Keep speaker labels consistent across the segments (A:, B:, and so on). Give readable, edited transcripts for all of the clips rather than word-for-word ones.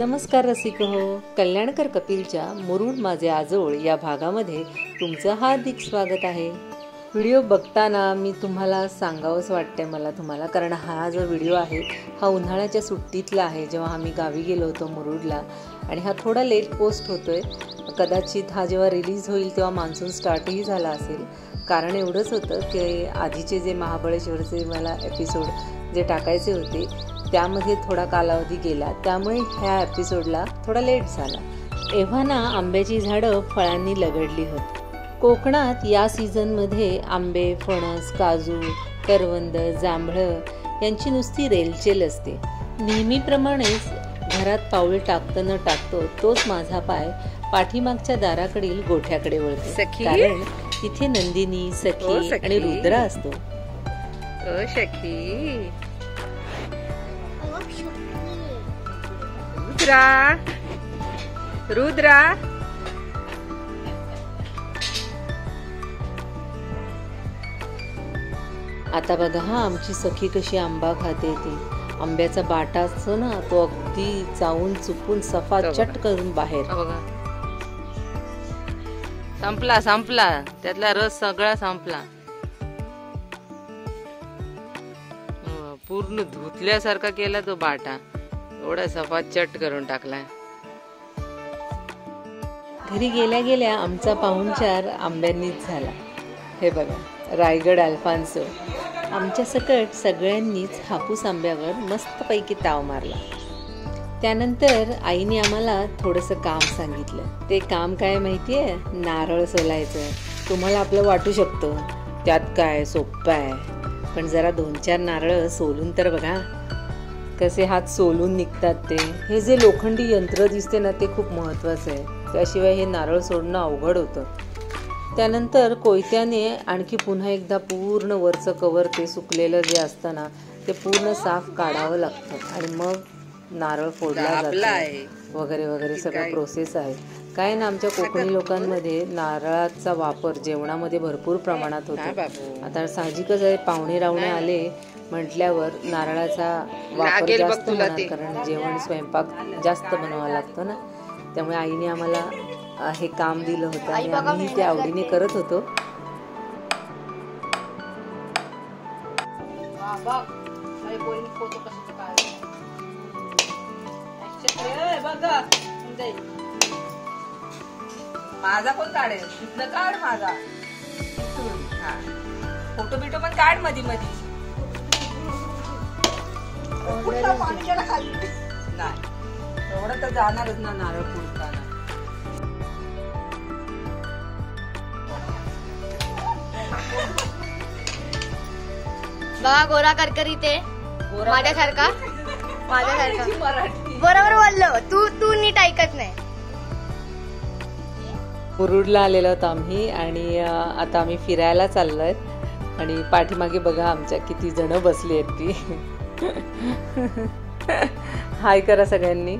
A: नमस्कार रसिक हो, कल्याणकर कपिलच्या मुरुड माझे आजोळ या भागामध्ये तुमचं हार्दिक स्वागत आहे। व्हिडिओ बघताना मी तुम्हाला सांगावंच वाटते मला तुम्हाला, कारण हा जो व्हिडिओ आहे हा उन्हाळ्याच्या सुट्टीतला आहे, जेव्हा आम्ही गावी गेलो होतो मुरुडला, आणि हा थोडा लेट पोस्ट होतोय। कदाचित हा जेव्हा रिलीज होईल तेव्हा मान्सून स्टार्टही झाला असेल। कारण एवढंच होतं की आधीचे जे महाबळेश्वरचे मला एपिसोड जे टाकायचे होते त्यामध्ये थोडा कालावधी गेला, त्यामुळे ह्या एपिसोडला थोडा लेट झाला। एव्हा आंब्याची झाडं फळांनी लगडली होती। कोकणात या सीझनमध्ये आंबे, फणस, काजू, करवंद, जांभळं यांची नुसती रेलचेल असते। नेहमीप्रमाणेच घरात पाऊल टाकतो न टाकतो तोच माझा पाय पाठीमागच्या दाराकडील गोठ्याकडे वळतो, कारण तिथे नंदिनी, सखी आणि रुद्रा असतो।
B: रुद्रा
A: आता बघा हा आमची सखी कशी आंबा खाते। ती आंब्याचा बाटा असतो ना, तो अगदी चावून चुपून सफा चट करून बाहेर।
B: संपला त्यातला रस सगळा संपला, पूर्ण धुतल्यासारखा केला तो बाटा, एवढा सफा चट करून टाकलाय।
A: घरी गेल्या गेल्या आमचा पाहुणचार आंब्यांनीच झाला। हे बघा रायगड अल्फान्सो, आमच्या सकट सगळ्यांनीच हापूस आंब्यावर मस्तपैकी ताव मारला। त्यानंतर आईने आम्हाला थोडंसं काम सांगितलं। ते काम काय माहितीये? नारळ सोलायचं। तुम्हाला आपलं वाटू शकतं त्यात काय सोपं आहे, पण जरा 2-4 नारळ सोलून तर बघा कसे हात सोलून निघतात ते। हे जे लोखंडी यंत्र दिसते ना ते खूप महत्त्वाचं आहे, त्याशिवाय हे नारळ सोडणं अवघड होतं। त्यानंतर कोयत्याने आणखी पुन्हा एकदा पूर्ण वरचं कवर ते सुकलेलं जे असतं ना ते पूर्ण साफ काढावं लागतं, आणि मग नारळ फोडला जातो वगैरे वगैरे सगळं प्रोसेस आहे। काय ना आमच्या कोकणी लोकांमध्ये नारळाचा वापर जेवणामध्ये भरपूर प्रमाणात होतो। आता साहजिकच आहे, पाहुणे रावणे आले म्हटल्यावर नारळाचा वापर जास्त होणार, कारण जेवण स्वयंपाक जास्त बनवावा लागतो ना। त्यामुळे आईने आम्हाला हे काम दिलं होतं आणि आम्ही ते आवडीने करत होतो।
B: माझा पण काढेल, तिथलं काढ माझा फोटो बिटो पण काढ मधी मधी। नाही एवढं तर जाणारच ना नारळ फुलताना।
C: बघा गोरा करकरीत आहे, माझ्यासारखा बरोबर बोललो तू नीट ऐकत नाही।
A: मुरुडला आलेलो होतो आम्ही, आणि आता आम्ही फिरायला चाललोय, आणि पाठीमागे बघा आमच्या किती जण बसली आहेत ती। हाय करा सगळ्यांनी।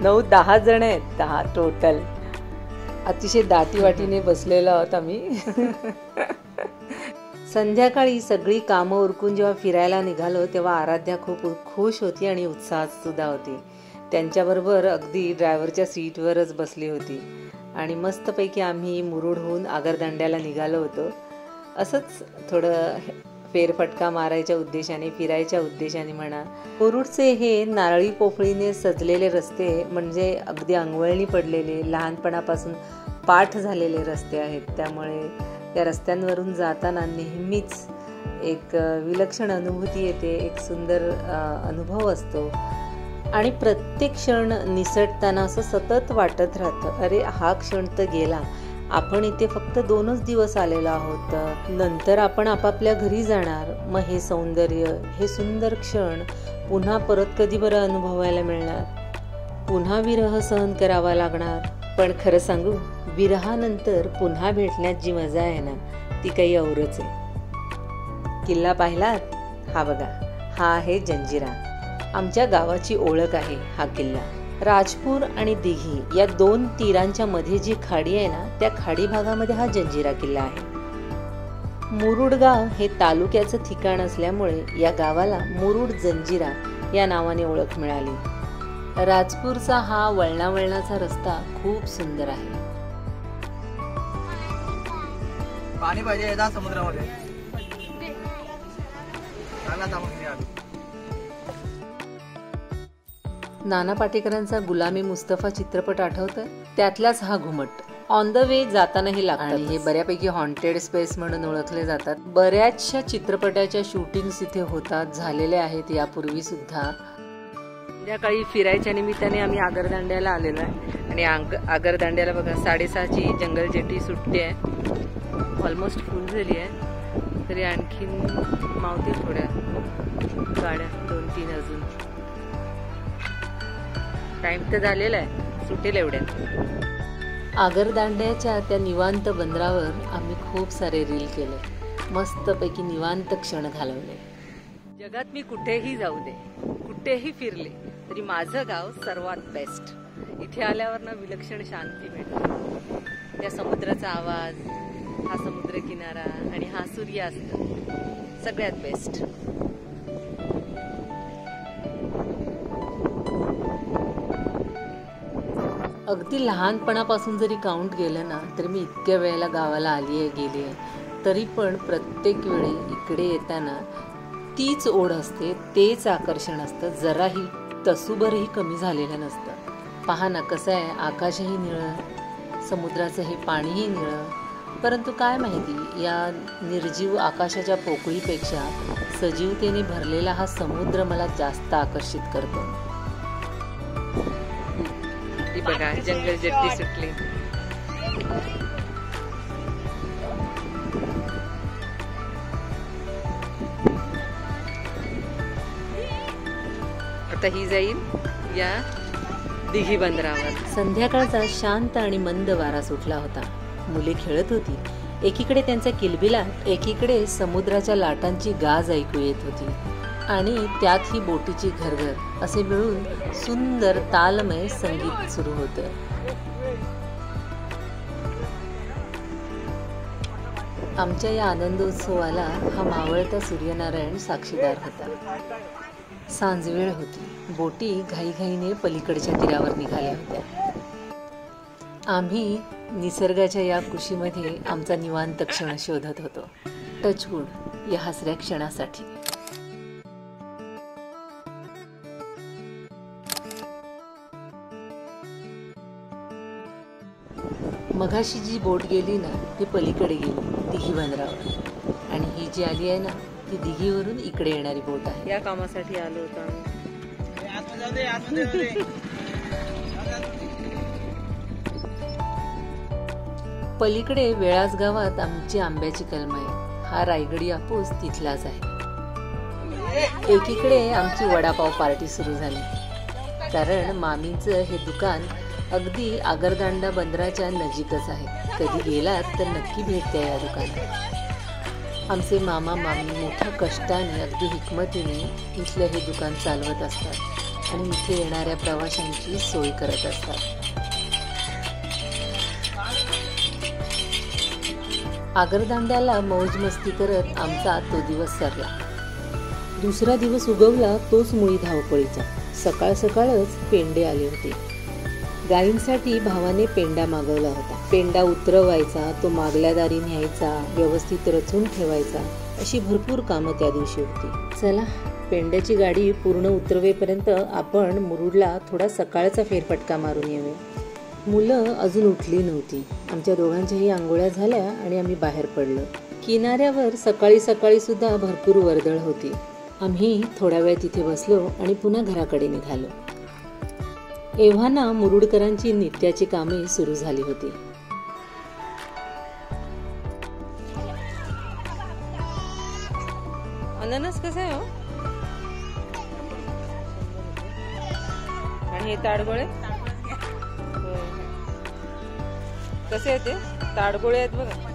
A: 9-10 जण आहेत, 10 टोटल। अतिशय दाटीवाटीने बसलेलो आहोत आम्ही। संध्याकाळी सगळी कामं उरकून जेव्हा फिरायला निघालो तेव्हा आराध्या खूप खुश होती आणि उत्साहात सुद्धा होती। त्यांच्याबरोबर अगदी ड्रायव्हरच्या सीटवरच बसली होती, आणि मस्तपैकी आम्ही मुरुडहून आगरदांड्याला निघालो होतो। असंच थोडं फेरफटका मारायच्या उद्देशाने, फिरायच्या उद्देशाने म्हणा। मुरुडचे हे नारळी पोफळीने सजलेले रस्ते म्हणजे अगदी अंगवळणी पडलेले, लहानपणापासून पाठ झालेले रस्ते आहेत। त्यामुळे त्या रस्त्यांवरून जाताना नेहमीच एक विलक्षण अनुभूती येते, एक सुंदर अनुभव असतो, आणि प्रत्येक क्षण निसटताना असं सतत वाटत राहतं, अरे हा क्षण तर गेला, आपण इथे फक्त 2च दिवस आलेलो आहोत, नंतर आपण आपापल्या घरी जाणार। मग हे सौंदर्य, हे सुंदर क्षण पुन्हा परत कधी बरं अनुभवायला मिळणार? पुन्हा विरह सहन करावा लागणार। पण खरं सांगू, विरहानंतर पुन्हा भेटण्यात जी मजा आहे ना ती काही औरच आहे। किल्ला पाहिलात? हा बघा, हा आहे जंजिरा। आमच्या गावाची ओळख आहे हा किल्ला। राजपूर आणि दिघी या 2 तीरांच्या मध्ये जी खाडी आहे ना, त्या खाडी भागामध्ये हा जंजिरा किल्ला आहे। मुरुड गाव हे तालुक्याचं ठिकाण असल्यामुळे या गावाला मुरुड जंजिरा या नावाने ओळख मिळाली. राजपूरचा हा वळणावळणाचा रस्ता खूप सुंदर आहे.
D: पाणी पाहिजे समुद्रामध्ये.
A: नाना पाटेकरांचा गुलामी मुस्तफा चित्रपट आठवतं, त्यातलाच हा घुमट. ऑन द वे जातानाही लागतात. हे बऱ्यापैकी हॉन्टेड स्पेस म्हणून ओळखले जातात. बऱ्याचशा चित्रपटाच्या शूटिंग्स इथे होतात, झालेल्या आहेत यापूर्वी सुद्धा. संध्याकाळी फिरायच्या निमित्ताने आम्ही आगरदांड्याला आलेलो आहे आणि आगरदांड्याला बघा 6:30ची जंगल जेटी सुटते आहे. ऑलमोस्ट फुल झाली आहे, तरी आणखीन मावतील थोड्या गाड्या, 2-3 अजून. टाइम तर झालेला आहे, सुटेल एवढ्यात. आगरदांड्याच्या त्या निवांत बंदरावर आम्ही खूप सारे रील केले, मस्तपैकी निवांत क्षण घालवले. जगात मी कुठेही जाऊ दे, कुठेही फिरले तरी माझं गाव सर्वात बेस्ट. इथे आल्यावर ना विलक्षण शांती मिळते. त्या समुद्राचा आवाज, हा समुद्र किनारा आणि हा सूर्यास्त सगळ्यात बेस्ट. अगदी लहानपणापासून जरी काउंट केलं ना, तर मी इतक्या वेळेला गावाला आली आहे गेली आहे, तरी पण प्रत्येक वेळी इकडे येताना तीच ओढ असते, तेच आकर्षण असतं. जराही तसूभरही कमी झालेलं नसतं. पहा ना कसं आहे, आकाशही निळं, समुद्राचं हे पाणीही निळं. परंतु काय माहिती, या निर्जीव आकाशाच्या पोकळीपेक्षा सजीवतेने भरलेला हा समुद्र मला जास्त आकर्षित करतो.
B: बघा जंगल जेट्टी सुटली. आता ही जाईल या दिघी बंदरावर.
A: संध्याकाळचा शांत आणि मंद वारा सुटला होता. मुले खेळत होती. एकीकडे त्यांचा किलबिलाट, एकीकडे समुद्राच्या लाटांची गाज ऐकू येत होती आणि त्यात ही बोटीची घरघर असे मिळून सुंदर तालमय संगीत सुरू होतं. आमच्या या आनंदोत्सवाला हा मावळता सूर्यनारायण साक्षीदार होता. सांजवेळ होती. बोटी घाईघाईने पलीकडच्या तीरावर निघाल्या होत्या. आम्ही निसर्गाच्या या कुशीमध्ये आमचा निवांत क्षण शोधत होतो. टचवूड या हसऱ्या क्षणासाठी. मघाशी जी बोट गेली ना, ती पलीकडे गेली दिघी बंदरावर, आणि ही जी आली आहे ना, ती दिघीवरून इकडे येणारी बोट आहे.
B: या कामासाठी आलो होतो आम्ही.
A: पलीकडे वेळास गावात आमची आंब्याची कलम आहे. हा रायगडी हापूस तिथलाच आहे. एकीकडे आमची वडापाव पार्टी सुरू झाली, कारण मामींचं हे दुकान अगदी आगरदांडा बंदराच्या नजीकच आहे. कधी गेलात तर नक्की भेट द्या या दुकानात. आमचे मामा मामी मोठ्या कष्टाने, अगदी हिकमतीने इथलं हे दुकान चालवत असतात आणि इथे येणाऱ्या प्रवाशांची सोय करत असतात. आगरदांड्याला मौज मस्ती करत आमचा तो दिवस सरला. दुसरा दिवस उगवला तोच मुळी धावपळीचा. सकाळ सकाळच पेंडे आले होते. गायींसाठी भावाने पेंडा मागवला होता. पेंडा उतरवायचा, तो मागल्या दारी न्यायचा, व्यवस्थित रचून ठेवायचा, अशी भरपूर कामं त्या दिवशी होती. चला, पेंड्याची गाडी पूर्ण उतरवेपर्यंत आपण मुरुडला थोडा सकाळचा फेरफटका मारून येऊया. मुलं अजून उठली नव्हती. आमच्या दोघांच्याही आंघोळ्या झाल्या आणि आम्ही बाहेर पडलो. किनाऱ्यावर सकाळी सकाळी सुद्धा भरपूर वर्दळ होती. आम्ही थोडा वेळ तिथे बसलो आणि पुन्हा घराकडे निघालो. एव्हाना मुरुडकरांची नित्याची कामे सुरू झाली होती.
B: अननस कसं आहे हो? आणि हे ताडगोळे कसे आहेत? ते ताडगोळे आहेत बघा.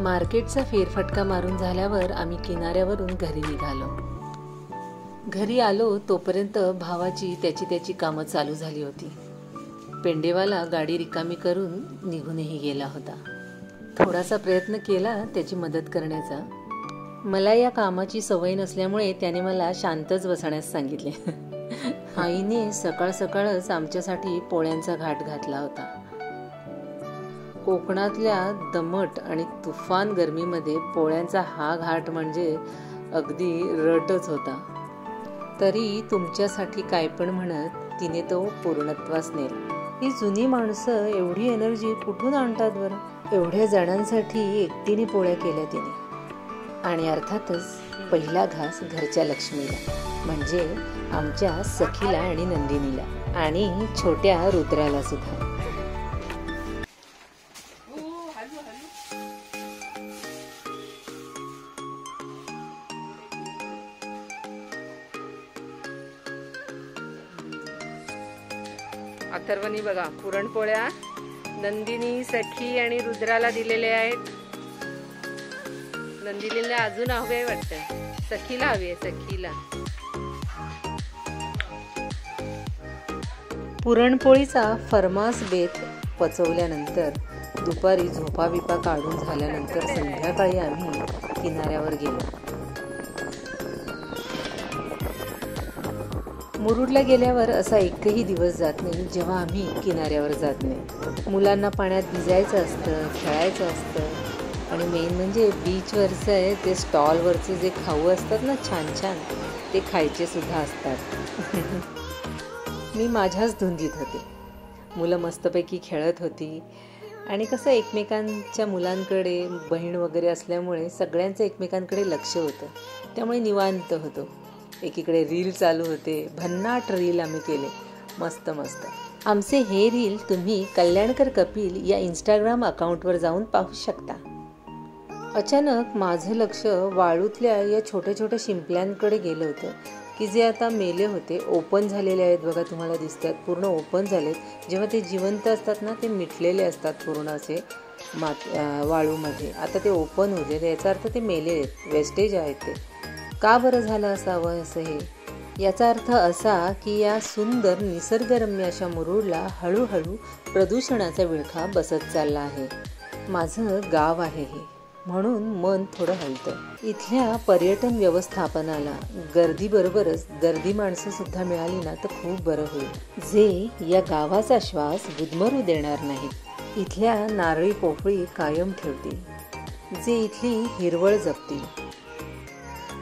A: मार्केटचा फेरफटका मारून झाल्यावर आम्ही किनाऱ्यावरून घरी निघालो. घरी आलो तोपर्यंत भावाची त्याची कामं चालू झाली होती. पेंडेवाला गाडी रिकामी करून निघूनही गेला होता. थोडासा प्रयत्न केला त्याची मदत करण्याचा, मला या कामाची सवय नसल्यामुळे त्याने मला शांतच बसण्यास सांगितले. आईने सकाळ सकाळच आमच्यासाठी पोळ्यांचा घाट घातला होता. कोकणातल्या दमट आणि तुफान गरमीमध्ये पोळ्यांचा हा घाट म्हणजे अगदी रटच होता. तरी तुमच्यासाठी काय पण म्हणत तिने तो पूर्णत्वास नेला. ही जुनी माणसं एवढी एनर्जी कुठून आणतात बरं? एवढ्या जणांसाठी एकटीने पोळ्या केल्या तिने. आणि अर्थातच पहिला घास घरच्या लक्ष्मीला, म्हणजे आमच्या सखीला आणि नंदिनीला आणि छोट्या रुद्राला सुद्धा.
B: अथर्वनी बघा पुरणपोळ्या नंदिनी, सखी आणि रुद्राला दिलेले आहेत. नंदिनीला अजून हवे आहे वाटतं, सखीला हवी आहे, सखीला.
A: पुरणपोळीचा फरमास बेत पचवल्यानंतर दुपारी झोपाबिपा काढून झाल्यानंतर संध्याकाळी आम्ही किनाऱ्यावर गेलो. मुरुडला गेल्यावर असा एकही दिवस जात नाही जेव्हा आम्ही किनाऱ्यावर जात नाही. मुलांना पाण्यात भिजायचं असतं, खेळायचं असतं आणि मेन म्हणजे बीचवरचं आहे ते स्टॉलवरचे जे खाऊ असतात ना छान छान, ते खायचे सुद्धा असतात. मी माझ्याच धुंदीत होते. मुलं मस्तपैकी खेळत होती आणि कसं एकमेकांच्या मुलांकडे बहीण वगैरे असल्यामुळे सगळ्यांचं एकमेकांकडे लक्ष होतं, त्यामुळे निवांत होतो. एकीकडे रील चालू होते, भन्नाट रील आम्ही केले, मस्त मस्त. आमचे हे रील तुम्ही कल्याणकर कपिल या इंस्टाग्राम अकाउंटवर जाऊन पाहू शकता. अचानक माझं लक्ष वाळूतल्या या छोट्या छोट्या शिंपल्यांकडे गेलं होतं की जे आता मेले होते, ओपन झालेले आहेत बघा, तुम्हाला दिसतात पूर्ण ओपन झालेत. जेव्हा ते जिवंत असतात ना ते मिटलेले असतात पूर्ण असे वाळूमध्ये. आता ते ओपन होते, याचा अर्थ ते मेले आहेत, वेस्टेज आहेत. ते का बरं झालं असावं असं हे? याचा अर्थ असा की या सुंदर निसर्गरम्य अशा मुरुडला हळूहळू प्रदूषणाचा विळखा बसत चालला आहे. माझं गाव आहे हे, म्हणून मन थोडं हलतं. इथल्या पर्यटन व्यवस्थापनाला गर्दीबरोबरच दर्दी माणसं सुद्धा मिळाली ना तर खूप बरं होईल, जे या गावाचा श्वास गुदमरू देणार नाही. इथल्या नारळी पोफळी कायम ठेवतील, जे इथली हिरवळ जपतील.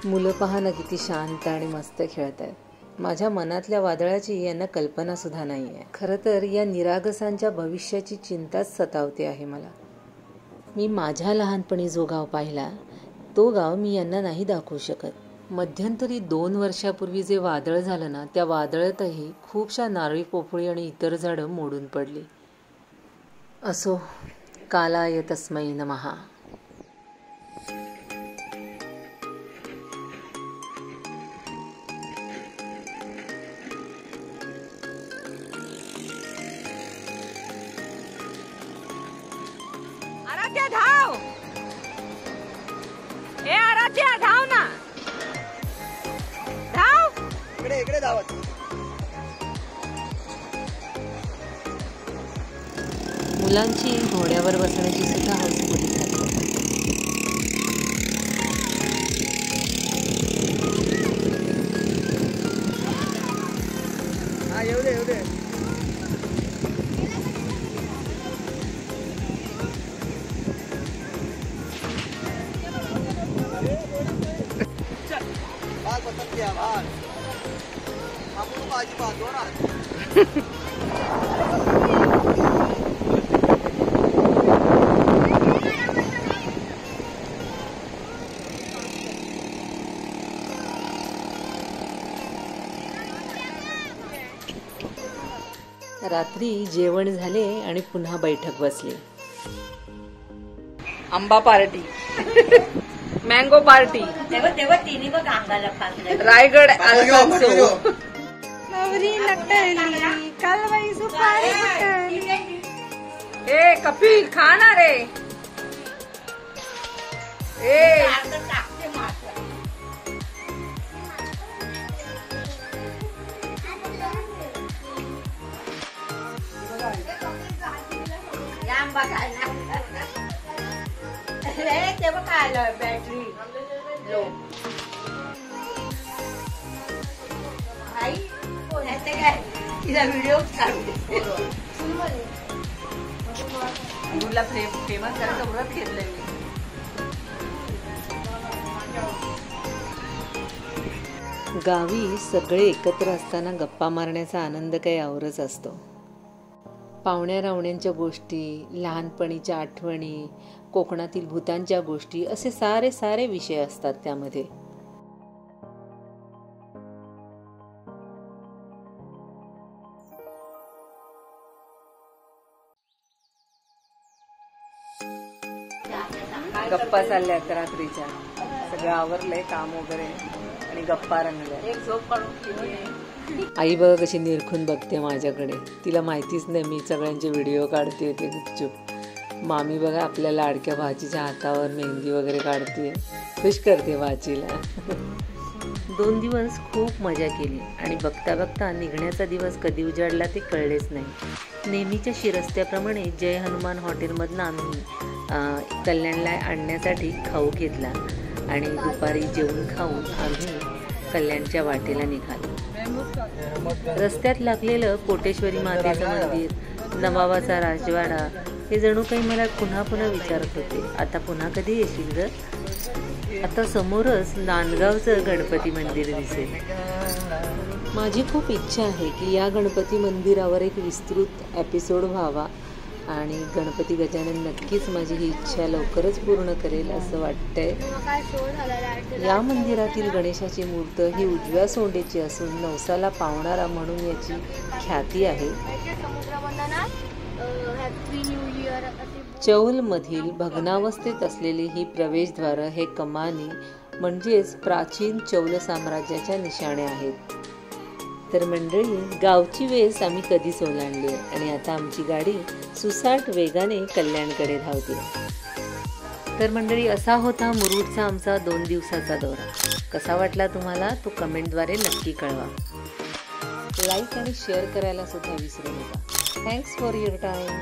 A: मुलं पहा ना किती शांत आणि मस्त खेळत आहेत. माझ्या मनातल्या वादळाची यांना कल्पना सुद्धा नाही आहे. खरं तर या निरागसांच्या भविष्याची चिंताच सतावते आहे मला. मी माझ्या लहानपणी जो गाव पाहिला तो गाव मी यांना नाही दाखवू शकत. मध्यंतरी 2 वर्षापूर्वी जे वादळ झालं ना, त्या वादळातही खूपशा नारळी पोफळी आणि इतर झाडं मोडून पडली. असो, कालाय तस्मै नमः.
B: आराध्या धाव, हे आराध्या धाव ना, धाव
D: इकडे इकडे धावत.
A: मुलांची घोड्यावर बसण्याची सुद्धा हौस पुरी झाली.
D: हा येऊ दे येऊ दे. भाग पसंत किया भाग. आपण बाजी बाजू ना.
A: रात्री जेवण झाले आणि पुन्हा बैठक बसली.
B: आंबा पार्टी, मँगो पार्टी,
E: तेव्हा तिने बघ अंगाला फासलं.
B: रायगड अल्फान्सो.
C: कालवाई सुपारी
B: ए कपिल खा ना रे. ए
E: टाकते मात्र. आंबा खायला तेव्हा काय आलं बॅटरी. आई कोणाचं काय तिला व्हिडिओ काढू दे.
A: मुला फेमस करायचं व्रत घेतलंय मी. गावी सगळे एकत्र असताना गप्पा मारण्याचा आनंद काही औरच असतो. पाहुण्या रावण्यांच्या गोष्टी, लहानपणीच्या आठवणी, कोकणातील भूतांच्या गोष्टी असे सारे सारे विषय असतात त्यामध्ये. गप्पा चालल्यात रात्रीच्या, सगळं आवरलंय काम वगैरे आणि गप्पा रंगल्या.
E: एक झोप काढून
A: आई बघा कशी निरखून बघते माझ्याकडे. तिला माहितीच नाही मी सगळ्यांचे व्हिडिओ काढते ते गुपचूप. मामी बघा आपल्या लाडक्या भाचीच्या हातावर मेहंदी वगैरे काढते, खुश करते भाचीला. 2 दिवस खूप मजा केली आणि बघता बघता निघण्याचा दिवस कधी उजाडला ते कळलेच नाही. नेहमीच्या शिरस्त्याप्रमाणे जय हनुमान हॉटेलमधनं आम्ही कल्याणला आणण्यासाठी खाऊ घेतला आणि दुपारी जेवून खाऊन आम्ही कल्याणच्या वाटेला निघालो. रस्त्यात लागलेलं कोटेश्वरी मातेचं मंदिर, नवाबाचा राजवाडा हे जणू काही मला पुन्हा पुन्हा विचारत होते, आता पुन्हा कधी येशील ग? आता समोरच नांदगावचं गणपती मंदिर दिसेल. माझी खूप इच्छा आहे की या गणपती मंदिरावर एक विस्तृत एपिसोड व्हावा आणि गणपती गजानन नक्कीच माझी ही इच्छा लवकरच पूर्ण करेल असं वाटतंय. या मंदिरातील गणेशाची मूर्त ही उजव्या सोंडेची असून नवसाला पावणारा म्हणून याची ख्याती आहे. चौलमधील भग्नावस्थेत असलेली ही प्रवेशद्वार हे कमानी म्हणजेच प्राचीन चौल साम्राज्याच्या निशाण्या आहेत. तर मंडळी, गावची वेस आम्ही कधीच ओलांडली आणि आता आमची गाडी सुसाट वेगाने कल्याणकडे धावते. तर मंडळी, असा होता मुरुडचा आमचा 2 दिवसाचा दौरा. कसा वाटला तुम्हाला तो कमेंटद्वारे नक्की कळवा. लाईक आणि शेअर करायला सुद्धा विसरू नका. Thanks for your time.